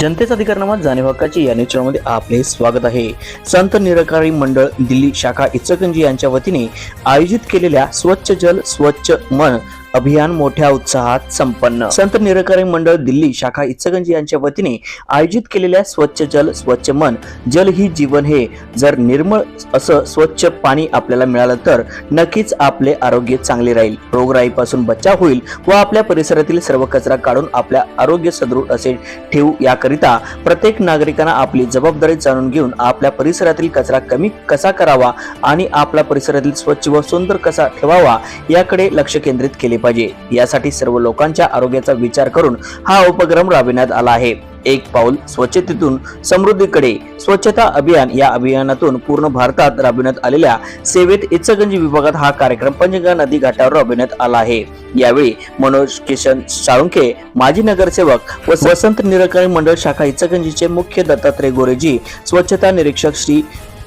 जनतेचा अधिकारनामा जाणीव हक्काची या न्यूजमध्ये आपले स्वागत आहे। संत निरकारी मंडळ दिल्ली शाखा इचलकरंजी यांच्या वतीने आयोजित केलेल्या स्वच्छ जल स्वच्छ मन अभियान मोठ्या उत्साहात संपन्न। संत निरकारी मंडळ दिल्ली शाखा इचलकरंजी यांच्या वतीने आयोजित केलेल्या स्वच्छ जल स्वच्छ मन जल ही जीवन हे जर निर्मळ असं स्वच्छ पाणी आपल्याला मिळालं तर नक्कीच आपले आरोग्य चांगले राहील, रोगराईपासून बचाव होईल व आपल्या परिसरातील सर्व कचरा काढून आपल्या आरोग्य सदृढ असे ठेवू। याकरिता प्रत्येक नागरिकांना आपली जबाबदारी जाणून घेऊन आपल्या परिसरातील कचरा कमी कसा करावा आणि आपला परिसरातील स्वच्छ व सुंदर कसा ठेवावा याकडे लक्ष केंद्रित केले पाहिजे। यासाठी सर्व लोकांच्या आरोग्याचा विचार करून हा उपक्रम राबविण्यात आला आहे। एक पाऊल स्वच्छतेतून समृद्धीकडे स्वच्छता अभियान या अभियानातून पूर्ण भारतात राबविण्यात आलेल्या सेवेत इचलकरंजी विभागात हा कार्यक्रम पंचगंगा नदी घाटावर राबविण्यात आला आहे। यावेळी मनोज किशन साळुंखे माजी नगरसेवक व वसंत निरकारी मंडळ शाखा इचलकरंजीचे मुख्य दत्तात्रय गोरेजी, स्वच्छता निरीक्षक श्री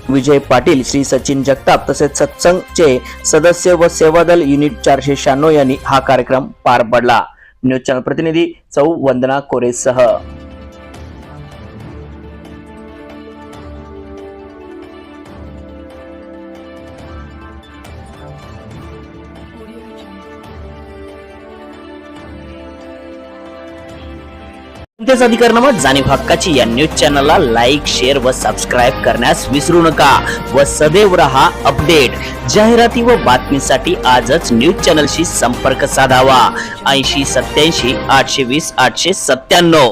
विजय पाटील, श्री सचिन जगताप तसेच सत्संगचे सदस्य व सेवादल युनिट 496 यांनी हा कार्यक्रम पार पाडला। न्यूज चॅनल प्रतिनिधी सौ वंदना कोरेसह। जनतेचा अधिकारनामा जाणीव हक्काची या न्यूज चॅनलला लाईक, शेअर व सबस्क्राईब करण्यास विसरू नका व सदैव रहा अपडेट। जाहिराती व बातमीसाठी आजच न्यूज चॅनलशी संपर्क साधावा। 80 87 820 897।